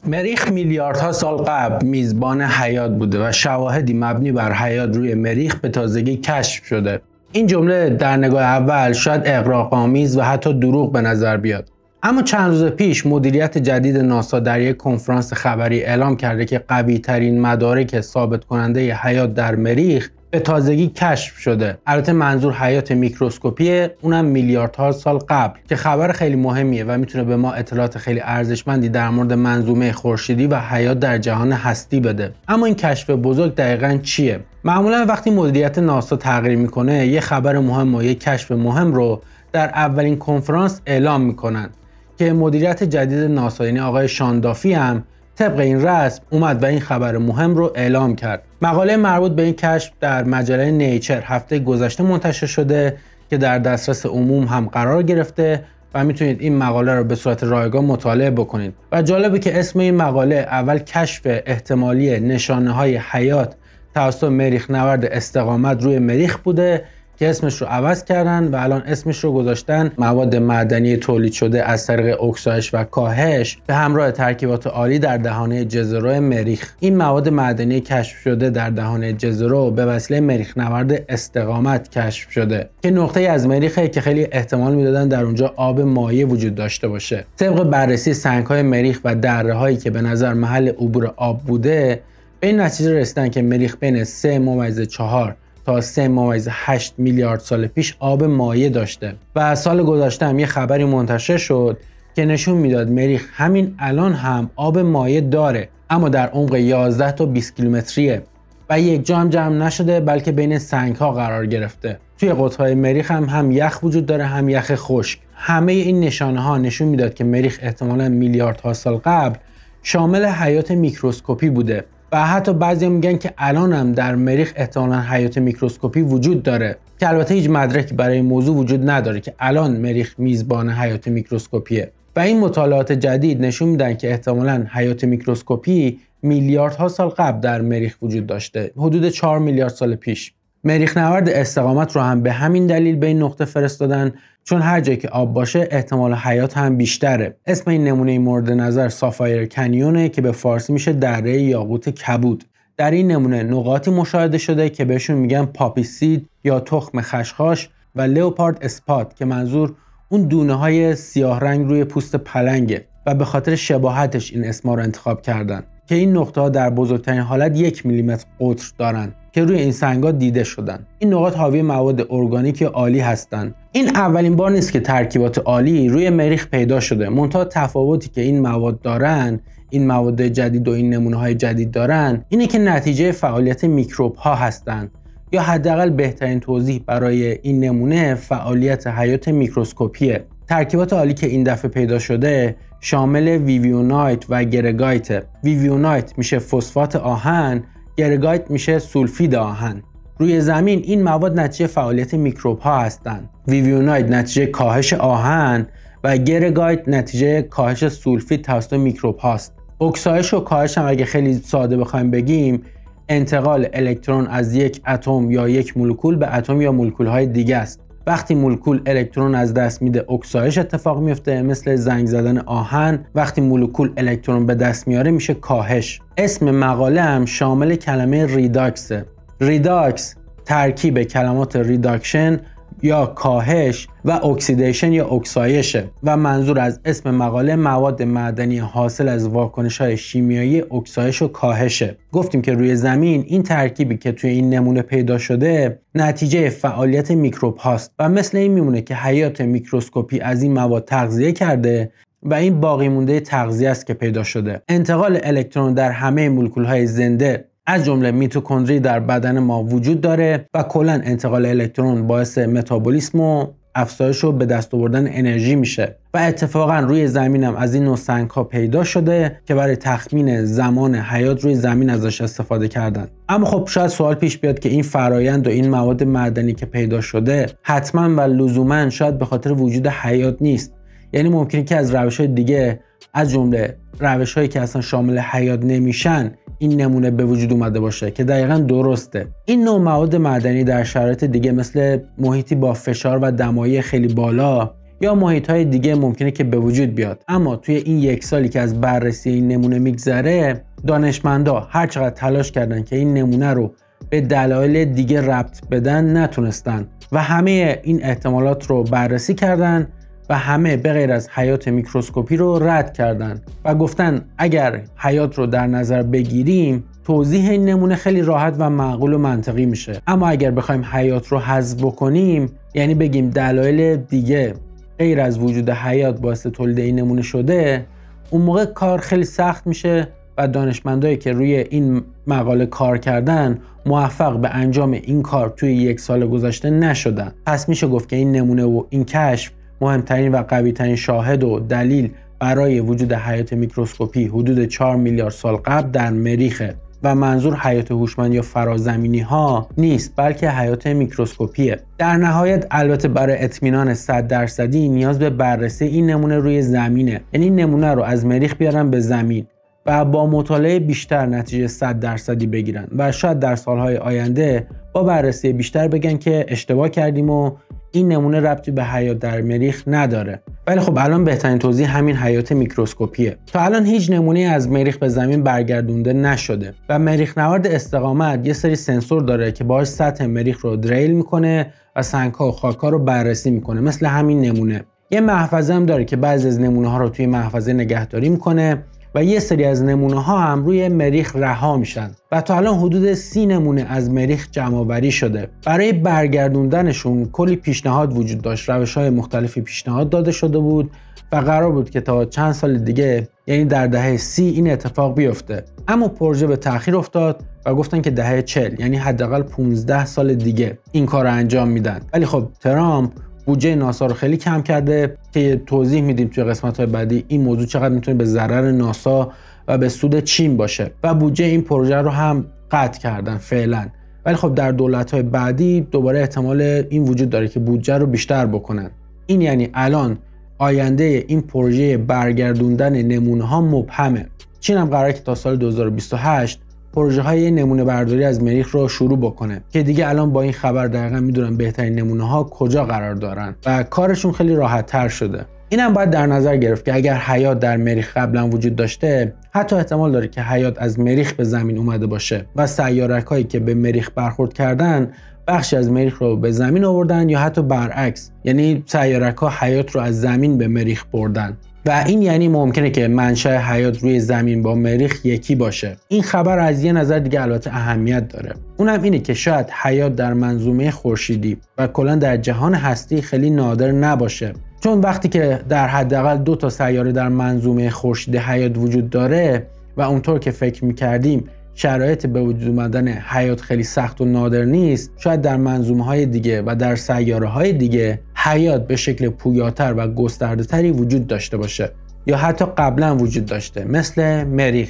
مریخ میلیاردها سال قبل میزبان حیات بوده و شواهدی مبنی بر حیات روی مریخ به تازگی کشف شده. این جمله در نگاه اول شاید اغراق‌آمیز و حتی دروغ به نظر بیاد. اما چند روز پیش مدیریت جدید ناسا در یک کنفرانس خبری اعلام کرده که قوی‌ترین مدارک ثابت کننده حیات در مریخ به تازگی کشف شده. البته منظور حیات میکروسکوپیه، اونم میلیاردها سال قبل، که خبر خیلی مهمیه و میتونه به ما اطلاعات خیلی ارزشمندی در مورد منظومه خورشیدی و حیات در جهان هستی بده. اما این کشف بزرگ دقیقاً چیه؟ معمولا وقتی مدیریت ناسا تغییر میکنه، یه خبر مهم و یه کشف مهم رو در اولین کنفرانس اعلام میکنن که مدیریت جدید ناسا یعنی آقای شان دافی هم طبق این رسم اومد و این خبر مهم رو اعلام کرد. مقاله مربوط به این کشف در مجله نیچر هفته گذشته منتشر شده که در دسترس عموم هم قرار گرفته و میتونید این مقاله رو به صورت رایگان مطالعه بکنید. و جالبه که اسم این مقاله اول کشف احتمالی نشانه‌های حیات توسط مریخ نورد استقامت روی مریخ بوده که اسمش رو عوض کردن و الان اسمش رو گذاشتن مواد معدنی تولید شده از طریق اکسایش و کاهش به همراه ترکیبات عالی در دهانه جزیره مریخ. این مواد معدنی کشف شده در دهانه جزیره به وسیله مریخ نورد استقامت کشف شده که نقطه‌ای از مریخه که خیلی احتمال میدادن در اونجا آب مایع وجود داشته باشه. طبق بررسی سنگ‌های مریخ و دره‌هایی که به نظر محل عبور آب بوده، به این نتیجه رسیدن که مریخ بین 3.4 تا 3.8 میلیارد سال پیش آب مایع داشته و سال گذشته هم یه خبری منتشر شد که نشون میداد مریخ همین الان هم آب مایع داره، اما در عمق 11 تا 20 کیلومتریه و یک جا هم جمع نشده بلکه بین سنگ ها قرار گرفته. توی قطب‌های مریخ هم یخ وجود داره هم یخ خشک. همه این نشانه ها نشون میداد که مریخ احتمالاً میلیاردها سال قبل شامل حیات میکروسکوپی بوده و حتی بعضی میگن که الان هم در مریخ احتمالاً حیات میکروسکوپی وجود داره که البته هیچ مدرکی برای این موضوع وجود نداره که الان مریخ میزبان حیات میکروسکوپیه. و این مطالعات جدید نشون میدن که احتمالاً حیات میکروسکوپی میلیاردها سال قبل در مریخ وجود داشته، حدود 4 میلیارد سال پیش. مریخ نورد استقامت رو هم به همین دلیل به این نقطه فرستادن چون هر جایی که آب باشه احتمال حیات هم بیشتره. اسم این نمونه مورد نظر سافایر کنیونه که به فارسی میشه دره یاقوت کبود. در این نمونه نقاطی مشاهده شده که بهشون میگن پاپی سید یا تخم خشخاش و لئوپارد اسپات که منظور اون دونه های سیاه رنگ روی پوست پلنگه و به خاطر شباهتش این اسما رو انتخاب کردن که این نقطه ها در بزرگترین حالت 1 میلیمتر قطر دارن که روی این سنگ‌ها دیده شدن. این نقاط حاوی مواد ارگانیک عالی هستند. این اولین بار نیست که ترکیبات عالی روی مریخ پیدا شده. منتها تفاوتی که این مواد دارن، این مواد جدید و این نمونه‌های جدید دارن، اینه که نتیجه فعالیت میکروب‌ها هستند. یا حداقل بهترین توضیح برای این نمونه فعالیت حیات میکروسکوپیه. ترکیبات عالی که این دفعه پیدا شده شامل ویویونایت و گرگایت. ویویونایت میشه فسفات آهن، گرگایت میشه سولفید آهن. روی زمین این مواد نتیجه فعالیت میکروب ها هستند. ویویونایت نتیجه کاهش آهن و گرگایت نتیجه کاهش سولفید توسط میکروب هاست. اکسایش و کاهش هم اگه خیلی ساده بخوایم بگیم انتقال الکترون از یک اتم یا یک مولکول به اتم یا مولکول های دیگه است. وقتی مولکول الکترون از دست میده اکسایش اتفاق میفته مثل زنگ زدن آهن. وقتی مولکول الکترون به دست میاره میشه کاهش. اسم مقاله هم شامل کلمه ریداکسه. ریداکس ترکیب کلمات ریداکشن یا کاهش و اکسیدیشن یا اکسایشه و منظور از اسم مقاله مواد معدنی حاصل از واکنش‌های شیمیایی اکسایش و کاهشه. گفتیم که روی زمین این ترکیبی که توی این نمونه پیدا شده نتیجه فعالیت میکروب هاست و مثل این میمونه که حیات میکروسکوپی از این مواد تغذیه کرده و این باقی مونده تغذیه است که پیدا شده. انتقال الکترون در همه مولکول‌های زنده از جمله میتوکندری در بدن ما وجود داره و کلا انتقال الکترون باعث متابولیسم و افزایش و به دست آوردن انرژی میشه و اتفاقا روی زمین هم از این نوع سنگ ها پیدا شده که برای تخمین زمان حیات روی زمین ازش استفاده کردن. اما خب شاید سوال پیش بیاد که این فرایند و این مواد معدنی که پیدا شده حتما و لزوما شاید به خاطر وجود حیات نیست. یعنی ممکنه که از روش‌های دیگه از جمله روش‌هایی که اصلا شامل حیات نمیشن این نمونه به وجود اومده باشه که دقیقاً درسته. این نوع مواد معدنی در شرایط دیگه مثل محیطی با فشار و دمایی خیلی بالا یا محیط‌های دیگه ممکنه که به وجود بیاد. اما توی این 1 سالی که از بررسی این نمونه میگذره، دانشمندا هر چقدر تلاش کردن که این نمونه رو به دلایل دیگه ربط بدن نتونستن و همه این احتمالات رو بررسی کردن و همه به غیر از حیات میکروسکوپی رو رد کردن و گفتن اگر حیات رو در نظر بگیریم توضیح این نمونه خیلی راحت و معقول و منطقی میشه. اما اگر بخوایم حیات رو حذف بکنیم، یعنی بگیم دلایل دیگه غیر از وجود حیات باعث تولید این نمونه شده، اون موقع کار خیلی سخت میشه و دانشمندایی که روی این مقاله کار کردن موفق به انجام این کار توی 1 سال گذشته نشدن. پس میشه گفت که این نمونه و این کشف مهمترین و قوی‌ترین شاهد و دلیل برای وجود حیات میکروسکوپی حدود 4 میلیارد سال قبل در مریخه و منظور حیات هوشمند یا فرازمینی ها نیست، بلکه حیات میکروسکوپیه. در نهایت البته برای اطمینان 100% نیاز به بررسی این نمونه روی زمینه، یعنی این نمونه رو از مریخ بیارن به زمین و با مطالعه بیشتر نتیجه 100% بگیرن و شاید در سالهای آینده با بررسی بیشتر بگن که اشتباه کردیم و این نمونه ربطی به حیات در مریخ نداره. ولی خب الان بهترین توضیح همین حیات میکروسکوپیه. تا الان هیچ نمونه از مریخ به زمین برگردونده نشده و مریخ نورد استقامت یه سری سنسور داره که باهاش سطح مریخ رو دریل میکنه و سنگ‌ها و خاک‌ها رو بررسی میکنه، مثل همین نمونه. یه محفظه هم داره که بعضی از نمونه‌ها رو توی محفظه نگهداری میکنه و یه سری از نمونه ها هم روی مریخ رها میشن و تا الان حدود 30 نمونه از مریخ جمع آوری شده. برای برگردوندنشون کلی پیشنهاد وجود داشت، روش‌های مختلفی پیشنهاد داده شده بود و قرار بود که تا چند سال دیگه، یعنی در دهه 30 این اتفاق بیفته. اما پروژه به تأخیر افتاد و گفتن که دهه 40، یعنی حداقل 15 سال دیگه این کار رو انجام میدن. ولی خب ترامپ بودجه ناسا رو خیلی کم کرده که توضیح میدیم توی قسمت‌های بعدی این موضوع چقدر میتونه به ضرر ناسا و به سود چین باشه و بودجه این پروژه رو هم قطع کردن فعلا. ولی خب در دولت‌های بعدی دوباره احتمال این وجود داره که بودجه رو بیشتر بکنن. این یعنی الان آینده این پروژه برگردوندن نمونه‌ها مبهمه. چین هم قراره که تا سال 2028 پروژه های نمونه برداری از مریخ رو شروع بکنه که دیگه الان با این خبر دقیقاً میدونن بهترین نمونه ها کجا قرار دارن و کارشون خیلی راحت تر شده. اینم باید در نظر گرفت که اگر حیات در مریخ قبلا وجود داشته، حتی احتمال داره که حیات از مریخ به زمین اومده باشه و سیاره‌هایی که به مریخ برخورد کردن بخشی از مریخ رو به زمین آوردن یا حتی برعکس، یعنی سیاره‌ها حیات رو از زمین به مریخ بردن و این یعنی ممکنه که منشأ حیات روی زمین با مریخ یکی باشه. این خبر از یه نظر دیگه البته اهمیت داره، اونم اینه که شاید حیات در منظومه خورشیدی و کلا در جهان هستی خیلی نادر نباشه، چون وقتی که در حداقل 2 تا سیاره در منظومه خورشیدی حیات وجود داره و اونطور که فکر می‌کردیم شرایط به وجود اومدن حیات خیلی سخت و نادر نیست، شاید در منظومه‌های دیگه و در سیاره‌های دیگه حیات به شکل پویاتر و گسترده‌تری وجود داشته باشه یا حتی قبلا وجود داشته، مثل مریخ.